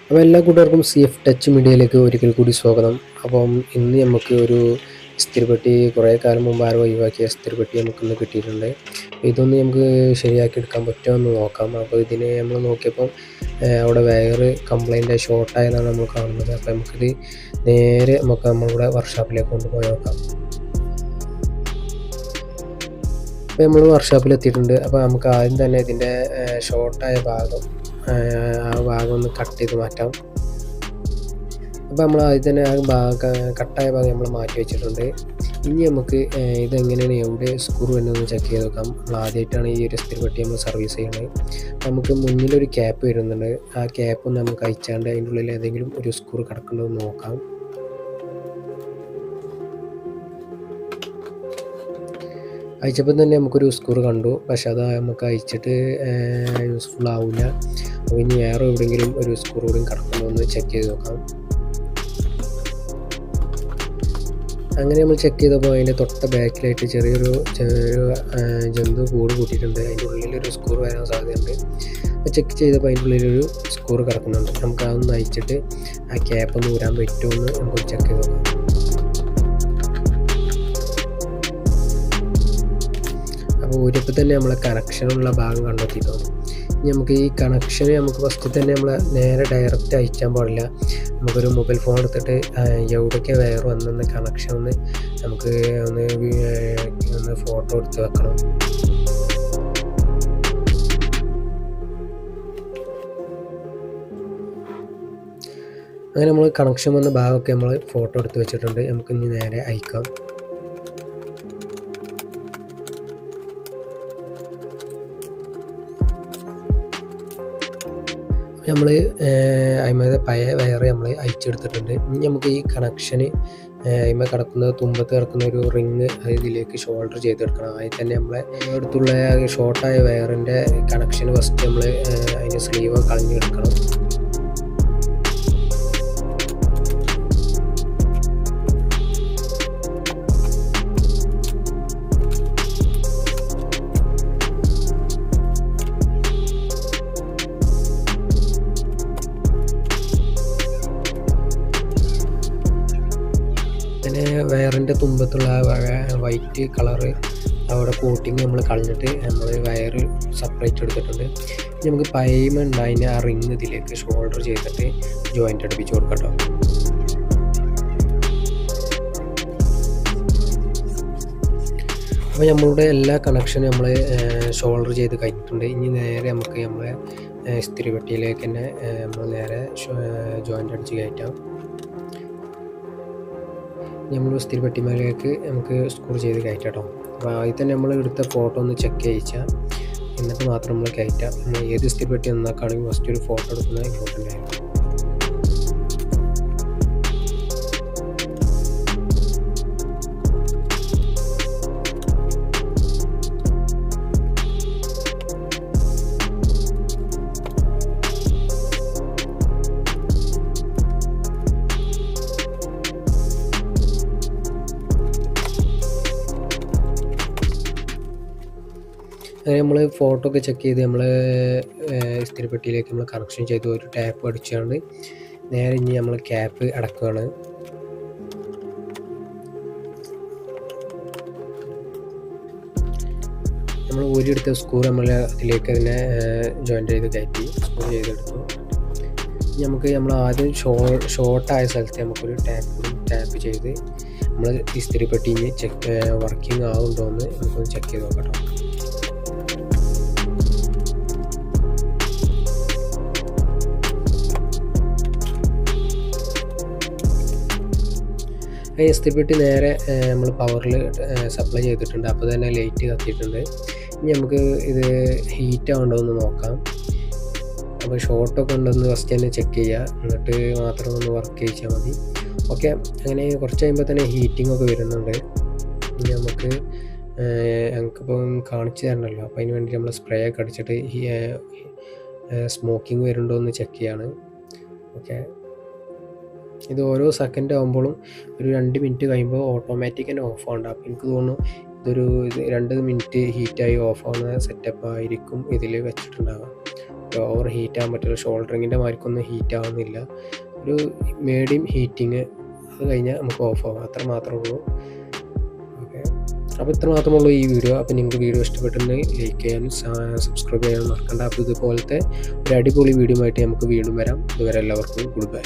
അപ്പോൾ എല്ലാ കൂട്ടുകാർക്കും CF ടച്ച് മീഡിയയിലേക്ക് ഒരിക്കൽ കൂടി സ്വാഗതം. അപ്പം ഇന്ന് നമുക്ക് ഒരു ഇസ്തിരിപ്പെട്ടി കുറേ കാലം മുമ്പ് ആരോ ഒഴിവാക്കിയ ഇസ്തിരിപ്പെട്ടി നമുക്കിന്ന് കിട്ടിയിട്ടുണ്ട്. ഇതൊന്ന് നമുക്ക് ശരിയാക്കി എടുക്കാൻ പറ്റുമോ എന്ന് നോക്കാം. അപ്പോൾ ഇതിന് നമ്മൾ നോക്കിയപ്പം അവിടെ വയറ് കംപ്ലൈൻറ്റ് ഷോർട്ടായതാണ് നമ്മൾ കാണുന്നത്. അപ്പോൾ നമുക്കിത് നേരെ നമ്മളുടെ വർക്ക്ഷോപ്പിലേക്ക് കൊണ്ടുപോയി നോക്കാം. അപ്പോൾ നമ്മൾ വർക്ക്ഷോപ്പിൽ എത്തിയിട്ടുണ്ട്. അപ്പോൾ നമുക്ക് ആദ്യം തന്നെ ഇതിൻ്റെ ഷോർട്ടായ ഭാഗം ആ ഭാഗം ഒന്ന് കട്ട് ചെയ്ത് മാറ്റാം. അപ്പോൾ നമ്മൾ ആദ്യം തന്നെ ആ കട്ടായ ഭാഗം നമ്മൾ മാറ്റി വെച്ചിട്ടുണ്ട്. ഇനി നമുക്ക് ഇതെങ്ങനെയാണ് എവിടെ സ്ക്രൂ എന്നൊന്ന് ചെക്ക് ചെയ്ത് നോക്കാം. നമ്മൾ ആദ്യമായിട്ടാണ് ഈ ഒരു ഇസ്തിരിപ്പെട്ടി നമ്മൾ സർവീസ് ചെയ്യുന്നത്. നമുക്ക് മുന്നിലൊരു ക്യാപ്പ് വരുന്നുണ്ട്. ആ ക്യാപ്പ് നമുക്ക് അയച്ചാണ്ട് അതിൻ്റെ ഉള്ളിൽ ഏതെങ്കിലും ഒരു സ്ക്രൂ കിടക്കുന്നുണ്ടോ എന്ന് നോക്കാം. അയച്ചപ്പോൾ തന്നെ നമുക്കൊരു സ്ക്രൂ കണ്ടു, പക്ഷെ അത് നമുക്ക് അയച്ചിട്ട് യൂസ്ഫുൾ ആവില്ല. അപ്പോൾ ഇനി വേറെ എവിടെയെങ്കിലും ഒരു സ്ക്രൂ കൂടി കിടക്കണോ എന്ന് ചെക്ക് ചെയ്ത് നോക്കാം. അങ്ങനെ നമ്മൾ ചെക്ക് ചെയ്തപ്പോൾ അതിൻ്റെ തൊട്ട ബാക്കിലായിട്ട് ചെറിയൊരു ജന്തു കൂട് കൂട്ടിയിട്ടുണ്ട്. അതിൻ്റെ ഉള്ളിലൊരു സ്ക്രൂ വരാൻ സാധ്യതയുണ്ട്. അപ്പോൾ ചെക്ക് ചെയ്തപ്പോൾ അതിൻ്റെ ഉള്ളിലൊരു സ്ക്രൂ കിടക്കുന്നുണ്ട്. നമുക്ക് അതൊന്ന് അയച്ചിട്ട് ആ ക്യാപ്പ് ഒന്ന് ഊരാൻ പറ്റുമോ എന്ന് നമുക്ക് ചെക്ക് ചെയ്ത് നോക്കാം. അപ്പോൾ ഊരിയപ്പോൾ തന്നെ നമ്മളെ കണക്ഷനുള്ള ഭാഗം കണ്ടെത്തിയിട്ടുണ്ട്. നമുക്ക് ഈ കണക്ഷന് നമുക്ക് ഫസ്റ്റ് തന്നെ നമ്മൾ നേരെ ഡയറക്റ്റ് അയച്ചാൻ പാടില്ല. നമുക്കൊരു മൊബൈൽ ഫോൺ എടുത്തിട്ട് എവിടേക്ക് വയർ വന്നെന്ന് കണക്ഷൻ ഒന്ന് നമുക്ക് ഒന്ന് ഫോട്ടോ എടുത്ത് വെക്കണം. അങ്ങനെ നമ്മൾ കണക്ഷൻ വന്ന ഭാഗമൊക്കെ നമ്മൾ ഫോട്ടോ എടുത്ത് വെച്ചിട്ടുണ്ട്. നമുക്ക് ഇനി നേരെ അയക്കാം. നമ്മൾ അതിന്മേൽ പഴയ വയറ് നമ്മൾ അയച്ചെടുത്തിട്ടുണ്ട്. ഇനി നമുക്ക് ഈ കണക്ഷന് അതിന്മേൽ കിടക്കുന്ന തുമ്പത്ത് കിടക്കുന്ന ഒരു റിങ് ഇതിലേക്ക് ഷോൾഡർ ചെയ്തെടുക്കണം. അതിൽ തന്നെ നമ്മളെ അടുത്തുള്ള ഷോർട്ടായ വയറിൻ്റെ കണക്ഷന് ഫസ്റ്റ് നമ്മൾ അതിൻ്റെ സ്ലീവ് കളഞ്ഞെടുക്കണം. അങ്ങനെ വയറിൻ്റെ തുമ്പത്തുള്ള വൈറ്റ് കളറ് അവിടെ കോട്ടിങ് നമ്മൾ കളഞ്ഞിട്ട് നമ്മൾ വയറ് സെപ്പറേറ്റ് എടുത്തിട്ടുണ്ട്. നമുക്ക് പൈമുണ്ട് അതിന് ആ റിങ് ഇതിലേക്ക് ഷോൾഡർ ചെയ്തിട്ട് ജോയിൻ്റ് അടുപ്പിച്ച് കൊടുക്കട്ടോ. അപ്പോൾ നമ്മളുടെ എല്ലാ കണക്ഷനും നമ്മൾ ഷോൾഡർ ചെയ്ത് കഴിഞ്ഞിട്ടുണ്ട്. ഇനി നേരെ നമുക്ക് നമ്മളെ ഇസ്തിരിപ്പെട്ടിയിലേക്ക് തന്നെ നമ്മൾ നേരെ ജോയിൻ്റ് അടിച്ച് കയറ്റാം. നമ്മൾ ഇസ്തിരിപ്പെട്ടിമേലേക്ക് നമുക്ക് സ്ക്രൂ ചെയ്ത് കയറ്റാം കേട്ടോ. അപ്പോൾ ആദ്യം തന്നെ നമ്മൾ എടുത്ത ഫോട്ടോ ഒന്ന് ചെക്ക് ചെയ്യിച്ചാൽ എന്നിട്ട് മാത്രം നമ്മൾ കയറ്റാം. ഏത് ഇസ്തിരിപ്പെട്ടി നന്നാക്കുകയാണെങ്കിൽ ഫസ്റ്റ് ഒരു ഫോട്ടോ എടുക്കുന്നത് ഇമ്പോർട്ടൻ്റ് ആയിരുന്നു. അങ്ങനെ നമ്മൾ ഫോട്ടോ ഒക്കെ ചെക്ക് ചെയ്ത് നമ്മൾ ഇസ്തിരിപ്പെട്ടിയിലേക്ക് നമ്മൾ കണക്ഷൻ ചെയ്ത് ഒരു ടാപ്പ് അടിച്ചാണ്ട് നേരെ ഇനി നമ്മൾ ക്യാപ്പ് അടക്കുകയാണ്. നമ്മൾ ഊരിയെടുത്ത സ്ക്രൂ നമ്മൾ അതിലേക്ക് തന്നെ ജോയിൻ്റ് ചെയ്ത് കയറ്റി സ്ക്രൂ ചെയ്തെടുത്തു. നമുക്ക് നമ്മൾ ആദ്യം ഷോർട്ടായ സ്ഥലത്ത് നമുക്കൊരു ടാപ്പ് ചെയ്ത് നമ്മൾ ഇസ്തിരിപ്പെട്ടി വർക്കിംഗ് ആവുന്നുണ്ടോ എന്ന് നമുക്കൊന്ന് ചെക്ക് ചെയ്ത് നോക്കാം. ഇസ്തിരിപ്പെട്ടി നേരെ നമ്മൾ പവറിൽ സപ്ലൈ ചെയ്തിട്ടുണ്ട്. അപ്പോൾ തന്നെ ലൈറ്റ് കത്തിയിട്ടുണ്ട്. ഇനി നമുക്ക് ഇത് ഹീറ്റ് ആവുന്നുണ്ടോ എന്ന് നോക്കാം. അപ്പോൾ ഷോർട്ടൊക്കെ ഉണ്ടെന്ന് ഫസ്റ്റ് തന്നെ ചെക്ക് ചെയ്യുക, എന്നിട്ട് മാത്രം ഒന്ന് വർക്ക് ചെയ്യിച്ചാൽ മതി. ഓക്കെ, അങ്ങനെ കുറച്ച് കഴിയുമ്പോൾ തന്നെ ഹീറ്റിംഗ് ഒക്കെ വരുന്നുണ്ട്. ഇനി ഞങ്ങൾക്കിപ്പം കാണിച്ചു തരണമല്ലോ, അപ്പോൾ അതിന് വേണ്ടി നമ്മൾ സ്പ്രേ ഒക്കെ അടിച്ചിട്ട് സ്മോക്കിംഗ് വരുന്നുണ്ടോ എന്ന് ചെക്ക് ചെയ്യാണ്. ഓക്കെ, ഇത് ഓരോ സെക്കൻഡ് ആകുമ്പോഴും ഒരു 2 മിനിറ്റ് കഴിയുമ്പോൾ ഓട്ടോമാറ്റിക് തന്നെ ഓഫ് ആവുന്നുണ്ട്. അപ്പോൾ എനിക്ക് തോന്നുന്നു ഇതൊരു 2 മിനിറ്റ് ഹീറ്റായി ഓഫ് ആവുന്ന സെറ്റപ്പ് ആയിരിക്കും ഇതിൽ വെച്ചിട്ടുണ്ടാവുക. ഓവർ ഹീറ്റ് ആകാൻ പറ്റില്ല. ഷോൾഡറിങ്ങിൻ്റെ മാർക്കൊന്നും ഹീറ്റ് ആവുന്നില്ല. ഒരു മീഡിയം ഹീറ്റിങ്, അത് കഴിഞ്ഞാൽ നമുക്ക് ഓഫ് ആവാം. അത്ര മാത്രമേ ഉള്ളൂ. ഓക്കെ, അപ്പോൾ ഇത്ര മാത്രമുള്ളൂ ഈ വീഡിയോ. അപ്പോൾ നിങ്ങൾക്ക് വീഡിയോ ഇഷ്ടപ്പെട്ടിട്ടുണ്ടെങ്കിൽ ലൈക്ക് ചെയ്യാനും സബ്സ്ക്രൈബ് ചെയ്യാനും മറക്കണ്ട. അപ്പോൾ ഇതുപോലത്തെ ഒരു അടിപൊളി വീഡിയോ ആയിട്ട് നമുക്ക് വീണ്ടും വരാം. ഇതുവരെ എല്ലാവർക്കും ഗുഡ് ബൈ.